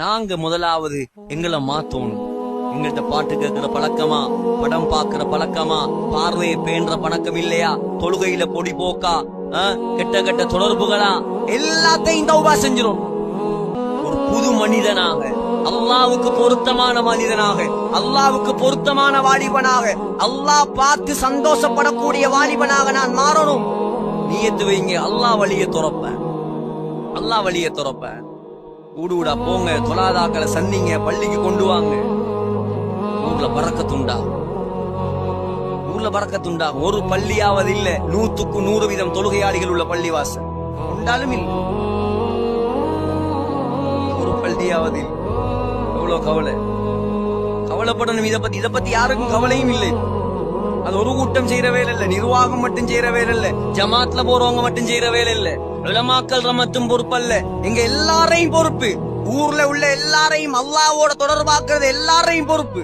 நாங்க முதலாவது எங்களை மாத்தோணும். எங்கள்கிட்ட பாட்டு கேட்கிற பழக்கமா, படம் பாக்குற பழக்கமா, பார்வையை பேன்ற பழக்கம் இல்லையா, தொழுகையில பொடி போக்கா, கெட்ட கெட்ட தொடர்புகளா, எல்லாத்தையும் தௌபா செஞ்சிரும். ஒரு புது மனிதனாக, அல்லாவுக்கு பொருத்தமான மனிதனாக, அல்லாவுக்கு பொருத்தமான வாலிபனாக, அல்லாஹ் பார்த்து சந்தோஷப்படக்கூடிய வாலிபனாக நான் மாறணும். நியத்து வைங்க, அல்லாஹ் வழியை துறப்பேன், அல்லாஹ் வழியை துறப்பேன். ஊடுடா போங்க, தொழாதாக்களை சந்திங்க, பள்ளிக்கு கொண்டு வாங்க. ஊர்ல பறக்கத்துண்டா, ஊர்ல பறக்கத்துண்டா. ஒரு பள்ளியாவது இல்ல 100க்கு 100% தொழுகையாளிகள் உள்ள பள்ளிவாசல் உண்டாலும் இல்ல, ஒரு பள்ளியாவது இல்ல. எவ்வளவு கவலை, கவலைப்படணும். இதை பத்தி யாருக்கும் கவலையும் இல்லை. அது ஒரு கூட்டம் செய்யற வேலை இல்ல, நிர்வாகம் மட்டும் செய்யற வேலை இல்ல, ஜமாத்ல போறவங்க மட்டும் செய்யற வேலை இல்ல, உலமாக்கள் மட்டும் பொறுப்பல்ல, எங்க எல்லாரையும் பொறுப்பு. ஊர்ல உள்ள எல்லாரையும் அல்லாஹ்வோட தொடர்பாக்குறது எல்லாரையும் பொறுப்பு.